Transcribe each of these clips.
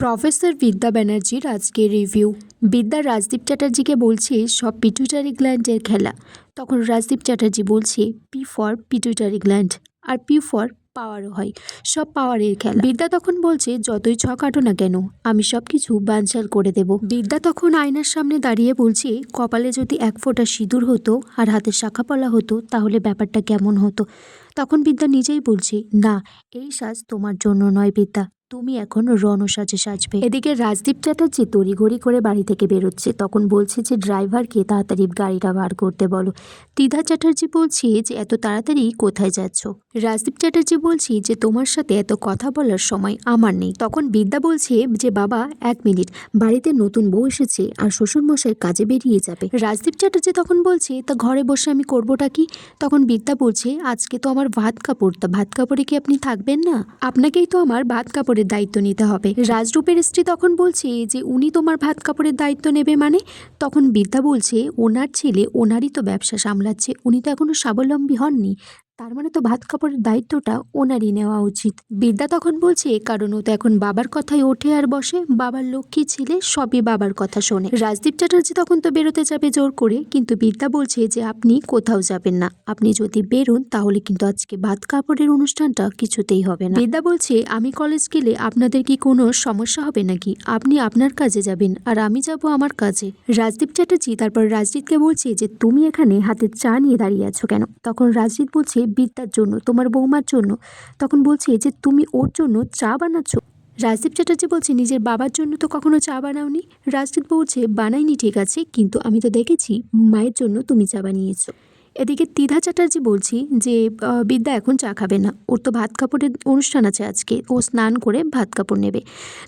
Professor বিদ্যা ব্যানার্জির আজকের রিভিউ। বিদ্যা রাজদীপ চ্যাটার্জিকে বলছে সব পিটুইটারি গ্ল্যান্ডের খেলা। তখন রাজদীপ চ্যাটার্জি বলছে পি ফর পিটুইটারি গ্ল্যান্ড, আর পি ফর পাওয়ারও হয়, সব পাওয়ারের খেলা। বিদ্যা তখন বলছে যতই ছক আটো না কেন আমি সব কিছু বানচাল করে দেব। বিদ্যা তখন আয়নার সামনে দাঁড়িয়ে বলছে কপালে যদি এক ফোঁটা সিঁদুর হতো আর হাতে শাখা পলা হতো তাহলে ব্যাপারটা কেমন হতো। তখন বিদ্যা নিজেই বলছে না, এই সাজ তোমার জন্য নয় বিদ্যা, তুমি এখন রণসাজে সাজবে। এদিকে রাজদীপ চ্যাটার্জি তড়িঘড়ি করে বাড়ি থেকে বেরোচ্ছে, তখন বলছে যে ড্রাইভারকে তাড়াতাড়ি গাড়িটা বার করতে বলো। তীধা চ্যাটার্জি বলছে যে এত তাড়াতাড়ি কোথায় যাচ্ছ। রাজদীপ চ্যাটার্জি বলছি যে তোমার সাথে এত কথা বলার সময় আমার নেই। তখন বিদ্যা বলছে যে বাবা 1 মিনিট, বাড়িতে নতুন বউ এসেছে আর শ্বশুরমশাই কাজে বেরিয়ে যাবে। রাজদীপ চ্যাটার্জি তখন বলছে তা ঘরে বসে আমি করবোটা কি। তখন বিদ্যা বলছে আজকে তো আমার ভাত কাপড়, তা ভাত কাপড়ে কি আপনি থাকবেন না? আপনাকেই তো আমার ভাত কাপড়ের দায়িত্ব নিতে হবে। রাজরূপের স্ত্রী তখন বলছে যে উনি তোমার ভাত কাপড়ের দায়িত্ব নেবে মানে? তখন বিদ্যা বলছে ওনার ছেলে ওনারই তো ব্যবসা সামলাচ্ছে, উনি তো এখনো স্বাবলম্বী হননি, তার মানে তো ভাত কাপড়ের দায়িত্বটা ওনারই নেওয়া উচিত। বিদ্যা তখন বলছে কারণ ও তো এখন বাবার কথাই ওঠে আর বসে, বাবার লক্ষ্মী ছেলে, সবই বাবার কথা শোনে। রাজদীপ চ্যাটার্জি তখন তো বেরোতে যাবে জোর করে, কিন্তু বিদ্যা বলছে যে আপনি কোথাও যাবেন না, আপনি যদি বেরোন তাহলে কিন্তু আজকে ভাত কাপড়ের অনুষ্ঠানটা কিছুতেই হবে না। বিদ্যা বলছে আমি কলেজ গেলে আপনাদের কি কোনো সমস্যা হবে নাকি? আপনি আপনার কাজে যাবেন আর আমি যাব আমার কাজে। রাজদীপ চ্যাটার্জি তারপর রাজদীপকে বলছে যে তুমি এখানে হাতে চা নিয়ে দাঁড়িয়ে আছো কেন? তখন রাজদীপ বলছে বিদ্যার জন্য, তোমার বৌমার জন্য। তখন বলছে যে তুমি ওর জন্য চা বানাচ্ছ। রাজদীপ চ্যাটার্জি বলছে নিজের বাবার জন্য তো কখনো চা বানাওনি। রাজদীপ বলছে বানাইনি ঠিক আছে, কিন্তু আমি তো দেখেছি মায়ের জন্য তুমি চা বানিয়েছো। এদিকে তীধা চ্যাটার্জি বলছি যে বিদ্যা এখন চা খাবে না, ওর তো ভাত কাপড়ের অনুষ্ঠান আছে আজকে, ও স্নান করে ভাত কাপড় নেবে।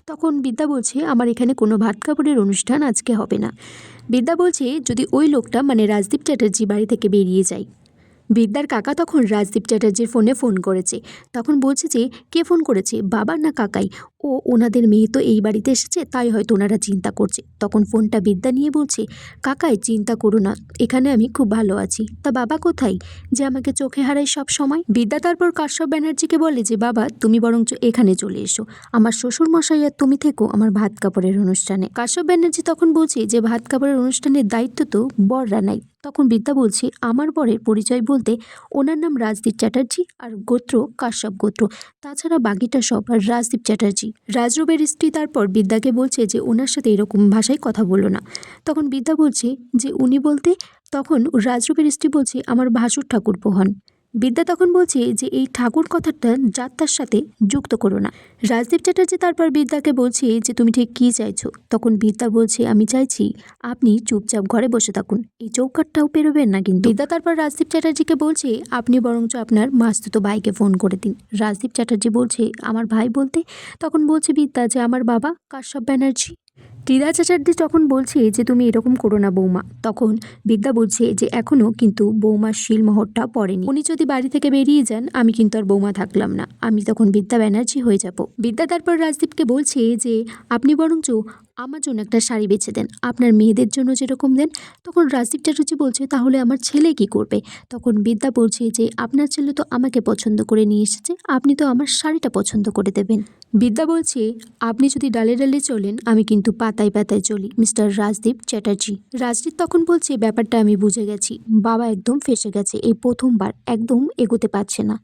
তখন বিদ্যা বলছে আমার এখানে কোনো ভাত কাপড়ের অনুষ্ঠান আজকে হবে না। বিদ্যা বলছে যদি ওই লোকটা মানে রাজদীপ চ্যাটার্জি বাড়ি থেকে বেরিয়ে যায়। বিদ্যার কাকা তখন রাজদীপ চ্যাটার্জির ফোন করেছে, তখন বলছে যে কে ফোন করেছে, বাবা না কাকাই? ও ওনাদের মেয়ে তো এই বাড়িতে এসেছে, তাই হয়তো ওনারা চিন্তা করছে। তখন ফোনটা বিদ্যা নিয়ে বলছে কাকাই চিন্তা করো না, এখানে আমি খুব ভালো আছি, তা বাবা কোথায় যে আমাকে চোখে হারায় সব সময়। বিদ্যা তারপর কাশ্যপ ব্যানার্জিকে বলে যে বাবা তুমি বরঞ্চ এখানে চলে এসো, আমার শ্বশুর মশাই আর তুমি থেকো আমার ভাত কাপড়ের অনুষ্ঠানে। কাশ্যপ ব্যানার্জি তখন বলছে যে ভাত কাপড়ের অনুষ্ঠানের দায়িত্ব তো বররা নাই। তখন বিদ্যা বলছে আমার বরের পরিচয় বলতে ওনার নাম রাজদীপ চ্যাটার্জি আর গোত্র কাশ্যপ গোত্র, তাছাড়া বাকিটা সব রাজদীপ চ্যাটার্জি। রাজরূপের স্ত্রী তারপর বিদ্যাকে বলছে যে ওনার সাথে এরকম ভাষায় কথা বলো না। তখন বিদ্যা বলছে যে উনি বলতে, তখন রাজরূপের স্ত্রী বলছে আমার ভাসুর ঠাকুরপো হন। বিদ্যা তখন বলছে যে এই ঠাকুর কথাটা যাত্রার সাথে যুক্ত করো না। রাজদীপ চ্যাটার্জি তারপর বিদ্যাকে বলছে যে তুমি ঠিক কী চাইছো? তখন বিদ্যা বলছে আমি চাইছি আপনি চুপচাপ ঘরে বসে থাকুন, এই চৌকাঠটাও পেরোবেন না কিন্তু। বিদ্যা তারপর রাজদীপ চ্যাটার্জিকে বলছে আপনি বরঞ্চ আপনার মাস্তুতো ভাইকে ফোন করে দিন। রাজদীপ চ্যাটার্জি বলছে আমার ভাই বলতে? তখন বলছে বিদ্যা যে আমার বাবা কাশ্যপ ব্যানার্জি। তীধা চ্যাটার্জি তখন বলছে যে তুমি এরকম করো না বৌমা। তখন বিদ্যা বলছে যে এখনও কিন্তু বৌমার শিলমোহরটা পড়েনি, উনি যদি বাড়ি থেকে বেরিয়ে যান আমি কিন্তু আর বৌমা থাকলাম না, আমি তখন বিদ্যা ব্যানার্জি হয়ে যাব। বিদ্যা তারপর রাজদীপকে বলছে যে আপনি বরঞ্চ আমার জন্য একটা শাড়ি বেছে দেন, আপনার মেয়েদের জন্য যেরকম দেন। তখন রাজদীপ চ্যাটার্জি বলছে তাহলে আমার ছেলে কি করবে? তখন বিদ্যা বলছে যে আপনার ছেলে তো আমাকে পছন্দ করে নিয়ে এসেছে, আপনি তো আমার শাড়িটা পছন্দ করে দেবেন। বিদ্যা বলছে আপনি যদি ডালে ডালে চলেন আমি কিন্তু পাতায় পাতায় চলি মিস্টার রাজদীপ চ্যাটার্জি। রাজদীপ তখন বলছে ব্যাপারটা আমি বুঝে গেছি, বাবা একদম ফেঁসে গেছে, এই প্রথমবার একদম এগোতে পারছে না।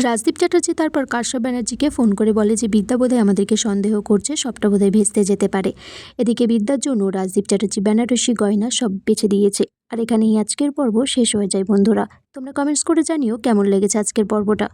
রাজদীপ চ্যাটার্জি তারপর কাশ্যপ ব্যানার্জিকে ফোন করে বলে যে বিদ্যা বোধহয় আমাদেরকে সন্দেহ করছে, সবটা বোধহয় ভেস্তে যেতে পারে। এদিকে বিদ্যার জন্য রাজদীপ চ্যাটার্জি বেনারসি গয়না সব বেছে দিয়েছে। আর এখানেই আজকের পর্ব শেষ হয়ে যায় বন্ধুরা। তোমরা কমেন্টস করে জানিও কেমন লেগেছে আজকের পর্বটা।